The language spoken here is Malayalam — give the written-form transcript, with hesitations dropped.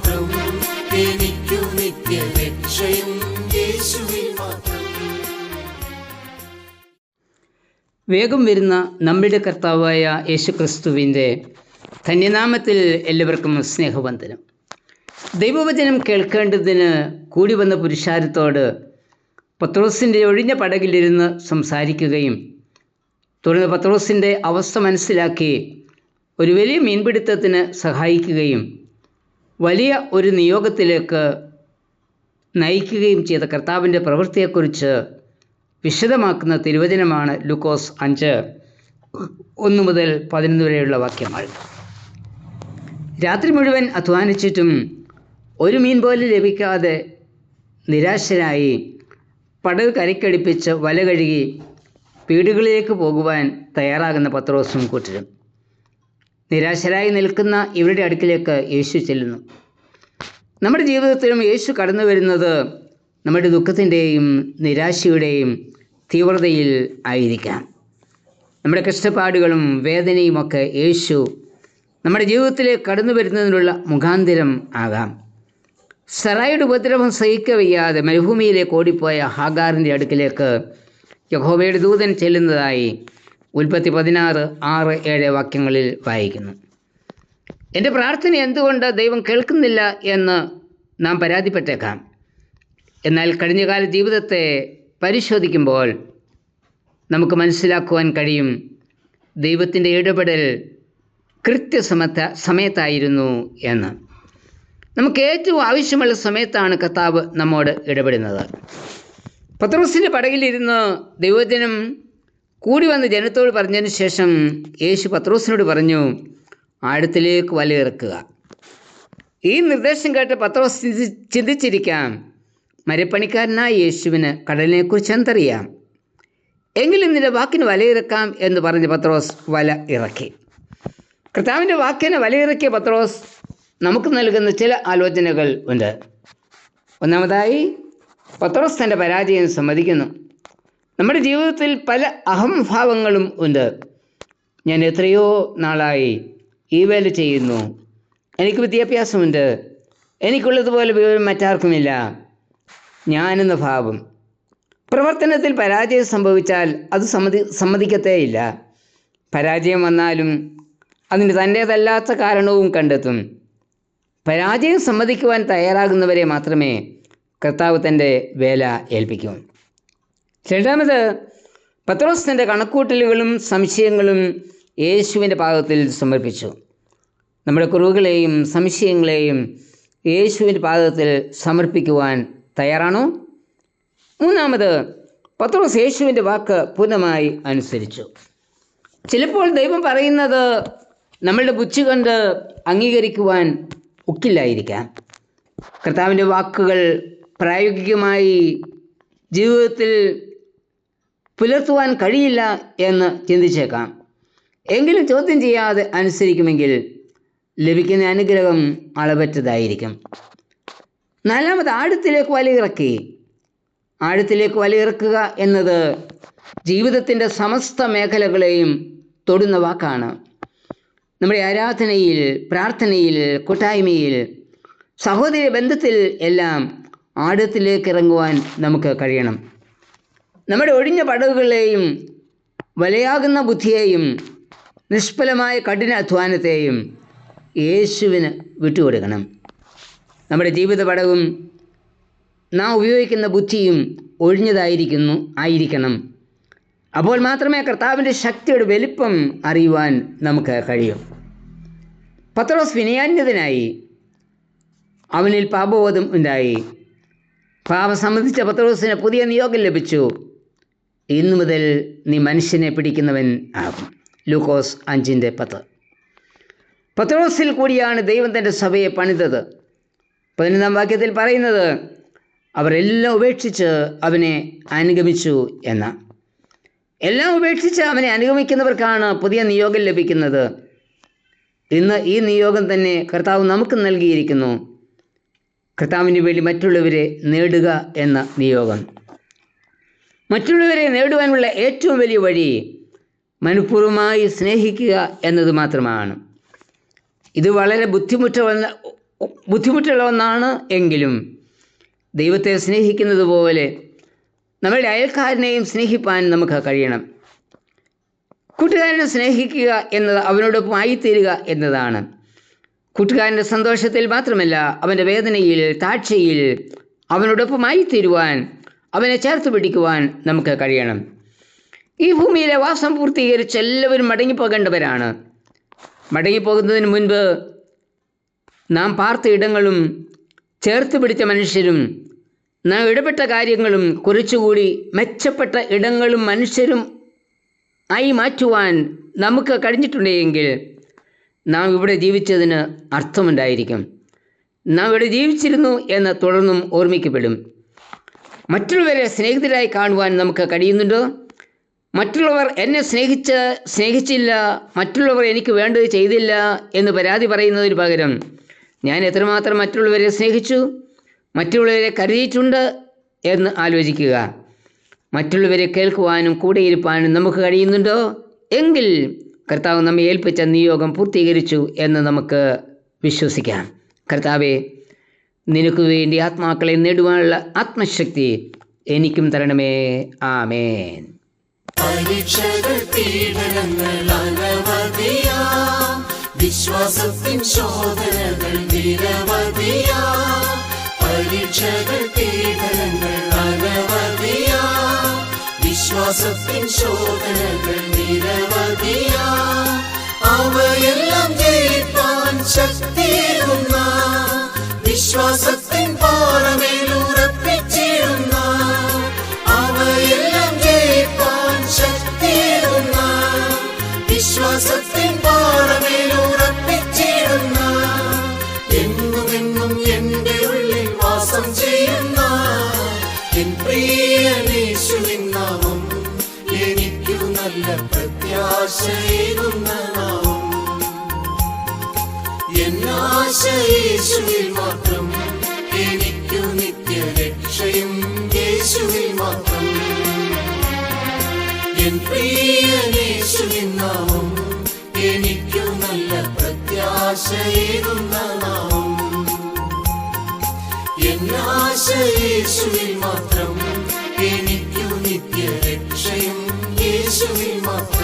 മാത്രം, എനിക്കു നിത്യരക്ഷയും യേശുവിൽ മാത്രം. വേഗം വരുന്ന നമ്മുടെ കർത്താവായ യേശുക്രിസ്തുവിൻ്റെ ധന്യനാമത്തിൽ എല്ലാവർക്കും സ്നേഹവന്ദനം. ദൈവവചനം കേൾക്കേണ്ടതിന് കൂടി വന്ന പുരുഷാരത്തോട് പത്രോസിൻ്റെ ഒഴിഞ്ഞ പടകിലിരുന്ന് സംസാരിക്കുകയും തുടർന്ന് പത്രോസിൻ്റെ അവസ്ഥ മനസ്സിലാക്കി ഒരു വലിയ മീൻപിടുത്തത്തിന് സഹായിക്കുകയും വലിയ ഒരു നിയോഗത്തിലേക്ക് നയിക്കുകയും ചെയ്ത കർത്താവിൻ്റെ പ്രവൃത്തിയെക്കുറിച്ച് വിശദമാക്കുന്ന തിരുവചനമാണ് ലൂക്കോസ് 5:1-11 വരെയുള്ള വാക്യങ്ങൾ. രാത്രി മുഴുവൻ അധ്വാനിച്ചിട്ടും ഒരു മീൻ പോലും ലഭിക്കാതെ നിരാശരായി പടവ് കരയ്ക്കടിപ്പിച്ച് വല കഴുകി വീടുകളിലേക്ക് പോകുവാൻ തയ്യാറാകുന്ന പത്രോസും കൂട്ടരും. നിരാശരായി നിൽക്കുന്ന ഇവരുടെ അടുക്കിലേക്ക് യേശു ചെല്ലുന്നു. നമ്മുടെ ജീവിതത്തിലും യേശു കടന്നു വരുന്നത് നമ്മുടെ ദുഃഖത്തിൻ്റെയും നിരാശയുടെയും തീവ്രതയിൽ ആയിരിക്കാം. നമ്മുടെ കഷ്ടപ്പാടുകളും വേദനയുമൊക്കെ യേശു നമ്മുടെ ജീവിതത്തിലേക്ക് കടന്നു വരുന്നതിനുള്ള മുഖാന്തരം ആകാം. സറായുടെ ഉപദ്രവം സഹിക്കവയ്യാതെ മരുഭൂമിയിലേക്ക് ഓടിപ്പോയ ഹാഗാറിൻ്റെ അടുക്കിലേക്ക് യഹോവയുടെ ദൂതൻ ചെല്ലുന്നതായി ഉൽപ്പത്തി 16:6-7 വാക്യങ്ങളിൽ വായിക്കുന്നു. എൻ്റെ പ്രാർത്ഥന എന്തുകൊണ്ട് ദൈവം കേൾക്കുന്നില്ല എന്ന് നാം പരാതിപ്പെട്ടേക്കാം. എന്നാൽ കഴിഞ്ഞകാല ജീവിതത്തെ പരിശോധിക്കുമ്പോൾ നമുക്ക് മനസ്സിലാക്കുവാൻ കഴിയും, ദൈവത്തിൻ്റെ ഇടപെടൽ സമയത്തായിരുന്നു എന്ന്. നമുക്ക് ഏറ്റവും ആവശ്യമുള്ള സമയത്താണ് കർത്താവ് നമ്മോട് ഇടപെടുന്നത്. പത്രോസിൻ്റെ പടകിലിരുന്ന് ദൈവജനം കൂടി വന്ന് ജനത്തോട് പറഞ്ഞതിന് ശേഷം യേശു പത്രോസിനോട് പറഞ്ഞു, ആഴത്തിലേക്ക് വലയിറക്കുക. ഈ നിർദ്ദേശം കേട്ട് പത്രോസ് ചിന്തിച്ചിരിക്കാം, മരപ്പണിക്കാരനായ യേശുവിന് കടലിനെക്കുറിച്ച് എന്തറിയാം? എങ്കിലും നിന്റെ വാക്കിന് വലയിറക്കാം എന്ന് പറഞ്ഞ് പത്രോസ് വല ഇറക്കി. കർത്താവിൻ്റെ വാക്കിന് വലയിറക്കിയ പത്രോസ് നമുക്ക് നൽകുന്ന ചില ആലോചനകൾ ഉണ്ട്. ഒന്നാമതായി, പത്രോസ് തൻ്റെ പരാജയം സമ്മതിക്കുന്നു. നമ്മുടെ ജീവിതത്തിൽ പല അഹംഭാവങ്ങളും ഉണ്ട്. ഞാൻ എത്രയോ നാളായി ഈ വേല ചെയ്യുന്നു, എനിക്ക് വിദ്യാഭ്യാസമുണ്ട്, എനിക്കുള്ളതുപോലെ വിവരം മറ്റാർക്കുമില്ല, ഞാനെന്ന ഭാവം. പ്രവർത്തനത്തിൽ പരാജയം സംഭവിച്ചാൽ അത് സമ്മതിക്കത്തേയില്ല. പരാജയം വന്നാലും അതിന് തൻ്റേതല്ലാത്ത കാരണവും കണ്ടെത്തും. പരാജയം സമ്മതിക്കുവാൻ തയ്യാറാകുന്നവരെ മാത്രമേ കർത്താവ് തൻ്റെ വേല ഏൽപ്പിക്കൂ. രണ്ടാമത്, പത്രോസ് തൻ്റെ കണക്കൂട്ടലുകളും സംശയങ്ങളും യേശുവിൻ്റെ പാദത്തിൽ സമർപ്പിച്ചു. നമ്മുടെ കുറവുകളെയും സംശയങ്ങളെയും യേശുവിൻ്റെ പാദത്തിൽ സമർപ്പിക്കുവാൻ തയ്യാറാണോ? മൂന്നാമത്, പത്രോസ് യേശുവിൻ്റെ വാക്ക് പൂർണ്ണമായി അനുസരിച്ചു. ചിലപ്പോൾ ദൈവം പറയുന്നത് നമ്മളുടെ ബുദ്ധി കൊണ്ട് അംഗീകരിക്കുവാൻ ഒക്കില്ലായിരിക്കാം. കർത്താവിൻ്റെ വാക്കുകൾ പ്രായോഗികമായി ജീവിതത്തിൽ പുലർത്തുവാൻ കഴിയില്ല എന്ന് ചിന്തിച്ചേക്കാം. എങ്കിലും ചോദ്യം ചെയ്യാതെ അനുസരിക്കുമെങ്കിൽ ലഭിക്കുന്ന അനുഗ്രഹം അളവറ്റതായിരിക്കും. നാലാമത്, ആഴത്തിലേക്ക് വലയിറക്കി. ആഴത്തിലേക്ക് വലയിറക്കുക എന്നത് ജീവിതത്തിൻ്റെ സമസ്ത മേഖലകളെയും തൊടുന്ന വാക്കാണ്. നമ്മുടെ ആരാധനയിൽ, പ്രാർത്ഥനയിൽ, കൂട്ടായ്മയിൽ, സഹോദര ബന്ധത്തിൽ എല്ലാം ആഴത്തിലേക്ക് ഇറങ്ങുവാൻ നമുക്ക് കഴിയണം. നമ്മുടെ ഒഴിഞ്ഞ പടവുകളെയും വലയാകുന്ന ബുദ്ധിയെയും നിഷ്ഫലമായ കഠിന അധ്വാനത്തെയും യേശുവിന് വിട്ടുകൊടുക്കണം. നമ്മുടെ ജീവിത പടവും നാം ഉപയോഗിക്കുന്ന ബുദ്ധിയും ആയിരിക്കണം. അപ്പോൾ മാത്രമേ കർത്താവിൻ്റെ ശക്തിയുടെ വലിപ്പം അറിയുവാൻ നമുക്ക് കഴിയും. പത്രോസ് വിനയാന്യതനായി. അവനിൽ പാപബോധം ഉണ്ടായി. പാപം സംബന്ധിച്ച പത്രോസിന് പുതിയ നിയോഗം ലഭിച്ചു. ഇന്നു മുതൽ നീ മനുഷ്യനെ പിടിക്കുന്നവൻ ആകും. ലൂക്കോസ് 5:10. പത്രോസിൽ കൂടിയാണ് ദൈവം തൻ്റെ സഭയെ പണിതത്. 11-ാം വാക്യത്തിൽ പറയുന്നത്, അവർ എല്ലാം ഉപേക്ഷിച്ച് അവനെ അനുഗമിച്ചു എന്ന. എല്ലാം ഉപേക്ഷിച്ച് അവനെ അനുഗമിക്കുന്നവർക്കാണ് പുതിയ നിയോഗം ലഭിക്കുന്നത്. ഇന്ന് ഈ നിയോഗം തന്നെ കർത്താവ് നമുക്ക് നൽകിയിരിക്കുന്നു. കർത്താവിന് വേണ്ടി മറ്റുള്ളവരെ നേടുക എന്ന നിയോഗം. മറ്റുള്ളവരെ നേടുവാനുള്ള ഏറ്റവും വലിയ വഴി മനഃപൂർവ്വമായി സ്നേഹിക്കുക എന്നത് മാത്രമാണ്. ഇത് വളരെ ബുദ്ധിമുട്ടുള്ള ഒന്നാണ്. എങ്കിലും ദൈവത്തെ സ്നേഹിക്കുന്നത് പോലെ നമ്മളുടെ അയൽക്കാരനെയും സ്നേഹിപ്പാൻ നമുക്ക് കഴിയണം. കൂട്ടുകാരനെ സ്നേഹിക്കുക എന്നത് അവനോടൊപ്പം ആയിത്തീരുക എന്നതാണ്. കൂട്ടുകാരൻ്റെ സന്തോഷത്തിൽ മാത്രമല്ല, അവൻ്റെ വേദനയിൽ, താഴ്ചയിൽ അവനോടൊപ്പം ആയിത്തീരുവാൻ, അവനെ ചേർത്ത് പിടിക്കുവാൻ നമുക്ക് കഴിയണം. ഈ ഭൂമിയിലെ വാസം പൂർത്തീകരിച്ച് എല്ലാവരും മടങ്ങിപ്പോകേണ്ടവരാണ്. മടങ്ങിപ്പോകുന്നതിന് മുൻപ് നാം പാർത്ത ഇടങ്ങളും ചേർത്ത് പിടിച്ച മനുഷ്യരും നാം ഇടപെട്ട കാര്യങ്ങളും കുറച്ചുകൂടി മെച്ചപ്പെട്ട ഇടങ്ങളും മനുഷ്യരും ആയി മാറ്റുവാൻ നമുക്ക് കഴിഞ്ഞിട്ടുണ്ടെങ്കിൽ നാം ഇവിടെ ജീവിച്ചതിന് അർത്ഥമുണ്ടായിരിക്കും. നാം ഇവിടെ ജീവിച്ചിരുന്നു എന്ന് തുടർന്നും ഓർമ്മിക്കപ്പെടും. മറ്റുള്ളവരെ സ്നേഹിതരായി കാണുവാൻ നമുക്ക് കഴിയുന്നുണ്ടോ? മറ്റുള്ളവർ എന്നെ സ്നേഹിച്ചില്ല, മറ്റുള്ളവർ എനിക്ക് വേണ്ടത് ചെയ്തില്ല എന്ന് പരാതി പറയുന്നതിന് പകരം ഞാൻ എത്രമാത്രം മറ്റുള്ളവരെ സ്നേഹിച്ചു, മറ്റുള്ളവരെ കരുതിയിട്ടുണ്ട് എന്ന് ആലോചിക്കുക. മറ്റുള്ളവരെ കേൾക്കുവാനും കൂടെയിരിക്കാനും നമുക്ക് കഴിയുന്നുണ്ടോ? എങ്കിൽ കർത്താവ് നമ്മെ ഏൽപ്പിച്ച നിയോഗം പൂർത്തീകരിച്ചു എന്ന് നമുക്ക് വിശ്വസിക്കാം. കർത്താവേ, നിനക്ക് വേണ്ടി ആത്മാക്കളെ നേടുവാനുള്ള ആത്മശക്തി എനിക്കും തരണമേ. ആമേൻ. പരീക്ഷകൾ, പീഡനങ്ങൾ അനവധിയാം, വിശ്വാസത്തിൻ ശോധനകൾ നിരവധിയാം. പരീക്ഷകൾ, പീഡനങ്ങൾ അനവധിയാം, വിശ്വാസത്തിൻ ശോധനകൾ നിരവധിയാം. അവയെല്ലാം ജയിപ്പാൻ ശക്തിയേകുന്ന, വിശ്വാസത്തിൻ പാറമേലുറപ്പിച്ചിടുന്ന, അവയെല്ലാം ജയിപ്പാൻ ശക്തിയേകുന്ന, വിശ്വാസത്തിൻ പാറമേലുറപ്പിച്ചിടുന്ന, എന്നുമെന്നും എൻ്റെ ഉള്ളിൽ വാസം ചെയ്യുന്ന എൻ പ്രിയനേശുവിൻ നാമം എനിക്കു നല്ല പ്രത്യാശയേകുന്ന നാമം. എന്നാശ യേശുവിൽ മാത്രം, എനിക്കു നിത്യരക്ഷയും യേശുവിൽ മാത്രം. എൻ പ്രിയനേശുവിൻ നാമം എനിക്കു നല്ല പ്രത്യാശയേകുന്ന നാമം. എന്നാശ യേശുവിൽ മാത്രം, എനിക്കു നിത്യരക്ഷയും യേശുവിൽ മാത്രം.